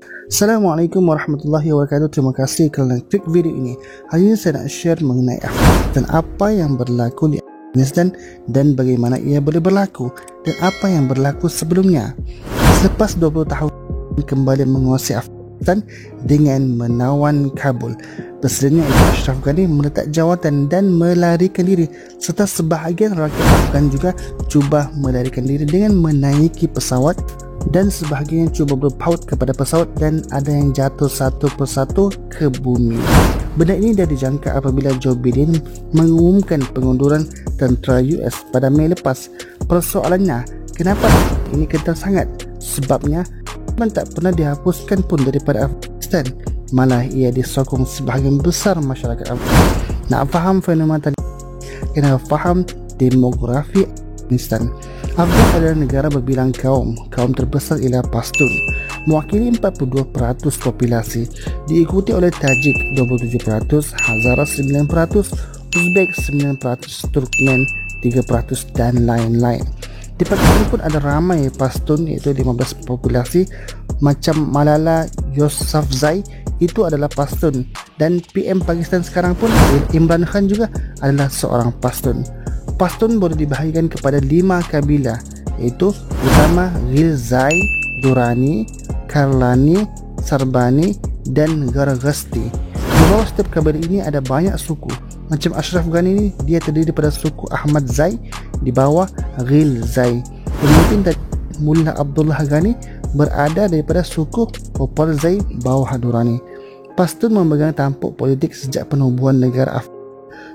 Assalamualaikum warahmatullahi wabarakatuh. Terima kasih kerana klik video ini. Hari ini saya nak share mengenai Afghanistan, apa yang berlaku di Afghanistan dan bagaimana ia boleh berlaku, dan apa yang berlaku sebelumnya. Selepas 20 tahun kembali menguasai Afghanistan dengan menawan Kabul, Presidennya Ashraf Ghani meletak jawatan dan melarikan diri, serta sebahagian rakyat Afghan juga cuba melarikan diri dengan menaiki pesawat, dan sebahagian cuba berpaut kepada pesawat dan ada yang jatuh satu persatu ke bumi. Benda ini dah dijangka apabila Joe Biden mengumumkan pengunduran tentera US pada Mei lepas. Persoalannya, kenapa ini kental sangat? Sebabnya, Taliban tak pernah dihapuskan pun daripada Afghanistan. Malah ia disokong sebahagian besar masyarakat Afghan. Nak faham fenomena tadi, kena faham demografi Afghanistan. Afghan adalah negara berbilang kaum terbesar ialah Pashtun, mewakili 42% populasi, diikuti oleh Tajik 27%, Hazara 9%, Uzbek 9%, Turkmen 3% dan lain-lain. Di Pakistan pun ada ramai Pashtun, iaitu 15% populasi, macam Malala Yousafzai itu adalah Pashtun, dan PM Pakistan sekarang pun Imran Khan juga adalah seorang Pashtun. Pashtun boleh dibahagikan kepada 5 kabilah, iaitu utama Ghilzai, Durrani, Karlani, Sarbani dan Gargasti. Di bawah setiap kabilah ini ada banyak suku. Macam Ashraf Ghani ini, dia terdiri daripada suku Ahmad Zai di bawah Ghilzai. Pemimpin Mullah Abdullah Ghani berada daripada suku Popal Zai bawah Durrani. Pashtun memegang tampuk politik sejak penubuhan negara Afghanistan.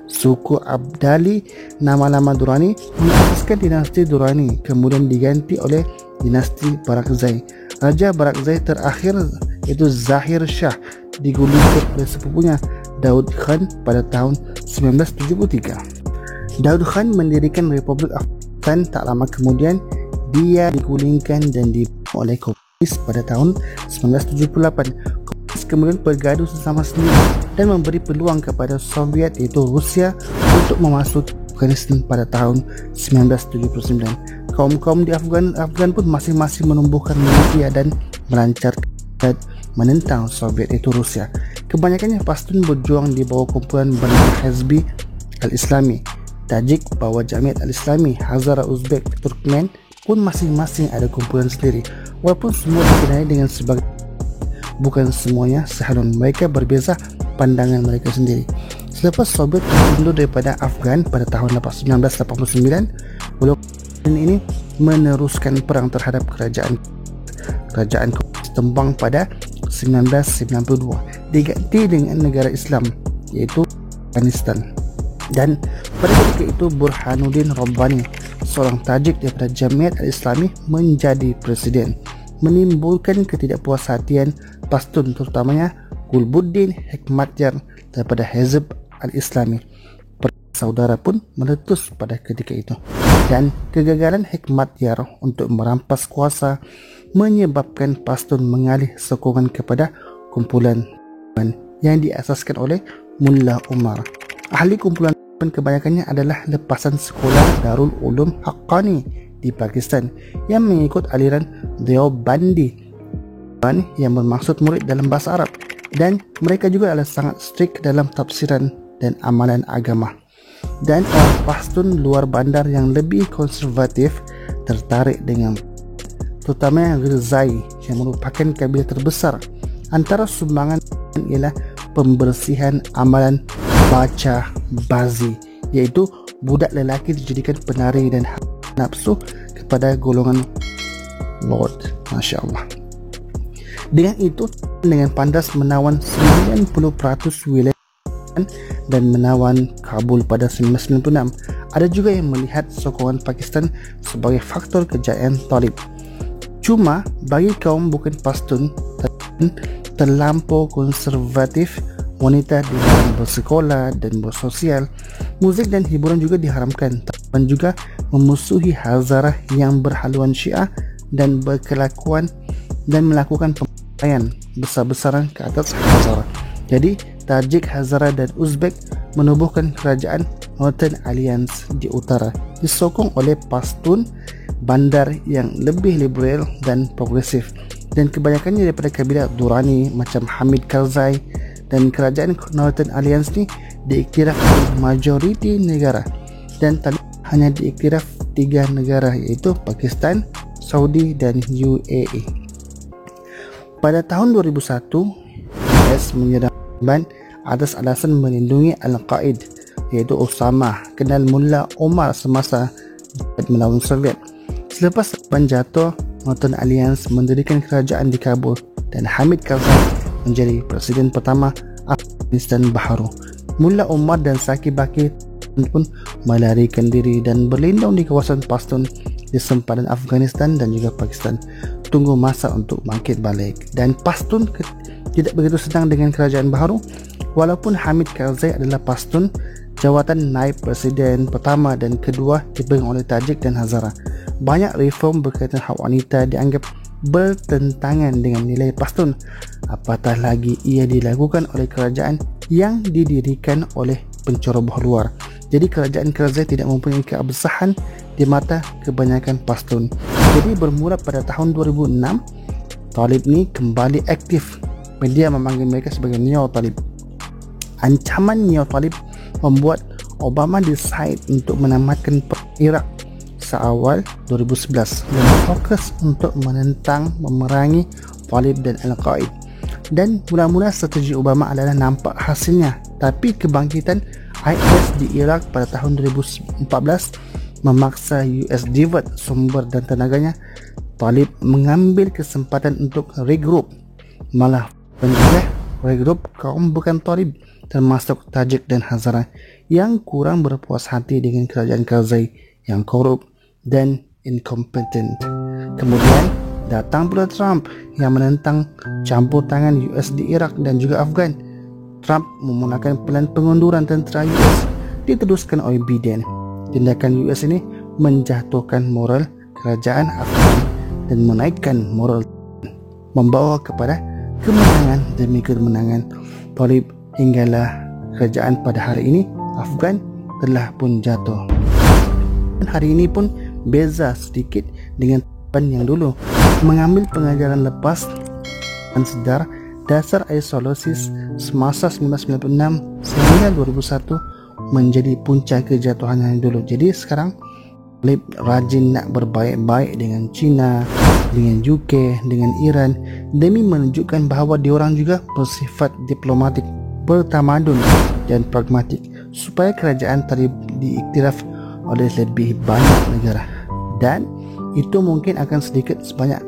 Suku Abdali nama-nama Durrani mengasaskan dinasti Durrani, kemudian diganti oleh dinasti Barakzai. Raja Barakzai terakhir iaitu Zahir Shah digulingkan oleh sepupunya Daud Khan pada tahun 1973. Daud Khan mendirikan Republik Afghanistan. Tak lama kemudian dia digulingkan dan dibunuh oleh komunis pada tahun 1978. Kemudian bergaduh sesama sendiri dan memberi peluang kepada Soviet iaitu Rusia untuk memasuki Afghanistan pada tahun 1979. Kaum-kaum di Afghan pun masing-masing menumbuhkan militia dan melancarkan menentang Soviet iaitu Rusia. Kebanyakannya Pashtun berjuang di bawah kumpulan bernama Hizbi Al-Islami. Tajik bawah Jamiat Al-Islami. Hazara, Uzbek, Turkmen pun masing-masing ada kumpulan sendiri. Walaupun semua dikenali dengan sebagai, bukan semuanya sehalun, mereka berbeza pandangan mereka sendiri. Selepas Soviet mundur daripada Afghan pada tahun 1989, blok ini meneruskan perang terhadap kerajaan komunis tembang pada 1992, diganti dengan negara Islam iaitu Afghanistan. Dan pada ketika itu Burhanuddin Rabbani, seorang Tajik daripada Jamiat Al-Islami, menjadi presiden, menimbulkan ketidakpuashatian Pashtun, terutamanya Gulbuddin Hekmatyar daripada Hizb Al-Islami. Saudara pun meletus pada ketika itu, dan kegagalan Hekmatyar untuk merampas kuasa menyebabkan Pashtun mengalih sokongan kepada kumpulan yang diasaskan oleh Mullah Umar. Ahli kumpulan kebanyakannya adalah lepasan sekolah Darul Ulum Haqqani di Pakistan yang mengikut aliran Deobandi yang bermaksud murid dalam bahasa Arab, dan mereka juga adalah sangat strict dalam tafsiran dan amalan agama. Dan orang Pashtun luar bandar yang lebih konservatif tertarik dengan, terutama Ghilzai yang merupakan kabilah terbesar. Antara sumbangan ialah pembersihan amalan baca bazi, iaitu budak lelaki dijadikan penari dan nafsu kepada golongan Lord. Masya Allah. Dengan itu, dengan pandas menawan 90% wilayah dan menawan Kabul pada 1996. Ada juga yang melihat sokongan Pakistan sebagai faktor kejayaan Talib. Cuma bagi kaum bukan Pashtun terlampau konservatif, wanita dilarang bersekolah dan bersosial, muzik dan hiburan juga diharamkan, dan juga memusuhi Hazarah yang berhaluan Syiah dan berkelakuan dan melakukan pemakaian besar-besaran ke atas Hazarah. Jadi Tajik, Hazara dan Uzbek menubuhkan kerajaan Northern Alliance di utara, disokong oleh Pashtun bandar yang lebih liberal dan progresif. dan kebanyakannya daripada kabilah Durrani macam Hamid Karzai, dan kerajaan Northern Alliance ni diiktiraf oleh majoriti negara, dan Talib hanya diiktiraf 3 negara iaitu Pakistan, Saudi dan UAE. Pada tahun 2001, US menyerang Taliban atas alasan melindungi Al-Qaeda, iaitu Osama kenal Mullah Omar semasa melawan Soviet. Selepas Taliban jatuh, Northern Alliance mendirikan kerajaan di Kabul dan Hamid Karzai menjadi presiden pertama Afghanistan baharu. Mullah Omar dan Saki Bakir pun melarikan diri dan berlindung di kawasan Pashtun di sempadan Afghanistan dan juga Pakistan. Tunggu masa untuk bangkit balik. Dan Pashtun tidak begitu senang dengan kerajaan baharu. Walaupun Hamid Karzai adalah Pashtun, jawatan naib presiden pertama dan kedua dipegang oleh Tajik dan Hazara. Banyak reform berkaitan hak wanita dianggap bertentangan dengan nilai Pashtun, apatah lagi ia dilakukan oleh kerajaan yang didirikan oleh penceroboh luar. Jadi kerajaan Karzai tidak mempunyai keabsahan di mata kebanyakan Pashtun. Jadi bermula pada tahun 2006, Talib ni kembali aktif. Media memanggil mereka sebagai Neo-Talib. Ancaman Neo-Talib membuat Obama decide untuk menamatkan perang Iraq seawal 2011 dan fokus untuk menentang memerangi Talib dan Al-Qaeda. Dan mula-mula strategi Obama adalah nampak hasilnya, tapi kebangkitan IS di Iraq pada tahun 2014 memaksa US divert sumber dan tenaganya. Talib mengambil kesempatan untuk regroup, malah regroup kaum bukan Talib termasuk Tajik dan Hazara yang kurang berpuas hati dengan kerajaan Karzai yang korup dan incompetent. Kemudian datang pula Trump yang menentang campur tangan US di Iraq dan juga Afghan. Trump memulakan pelan pengunduran tentera US diteruskan oleh Biden. Tindakan US ini menjatuhkan moral kerajaan Afghan dan menaikkan moral, membawa kepada kemenangan demi kemenangan Talib hinggalah kerajaan pada hari ini Afghan telah pun jatuh. Dan hari ini pun beza sedikit dengan Taliban yang dulu mengambil pengajaran lepas dan sedar dasar isolasi semasa 1996 sehingga 2001 menjadi puncak kejatuhan yang dulu. Jadi sekarang Talib rajin nak berbaik-baik dengan China, dengan UK, dengan Iran demi menunjukkan bahawa diorang juga bersifat diplomatik, bertamadun dan pragmatik supaya kerajaan Talib diiktiraf oleh lebih banyak negara. Dan itu mungkin akan sedikit sebanyak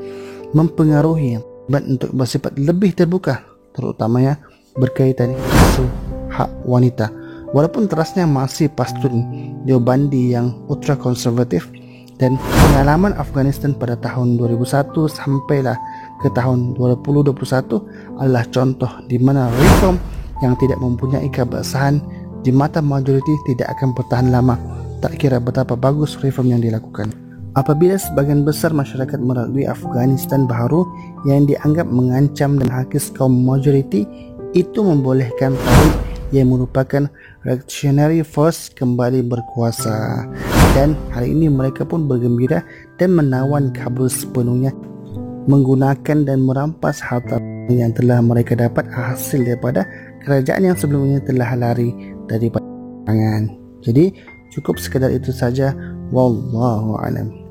mempengaruhi untuk bersifat lebih terbuka, terutamanya berkaitan isu hak wanita. Walaupun terasnya masih Pashtun Deobandi yang ultra konservatif, dan pengalaman Afghanistan pada tahun 2001 sampailah ke tahun 2021 adalah contoh di mana reform yang tidak mempunyai keabsahan di mata majoriti tidak akan bertahan lama, tak kira betapa bagus reform yang dilakukan. Apabila sebagian besar masyarakat melalui Afghanistan baharu yang dianggap mengancam dan hakis kaum majoriti, itu membolehkan Talib yang merupakan reactionary force kembali berkuasa. Dan hari ini mereka pun bergembira dan menawan Kabul sepenuhnya, menggunakan dan merampas harta yang telah mereka dapat hasil daripada kerajaan yang sebelumnya telah lari daripada tangan. Jadi cukup sekadar itu saja. Wallahu a'lam.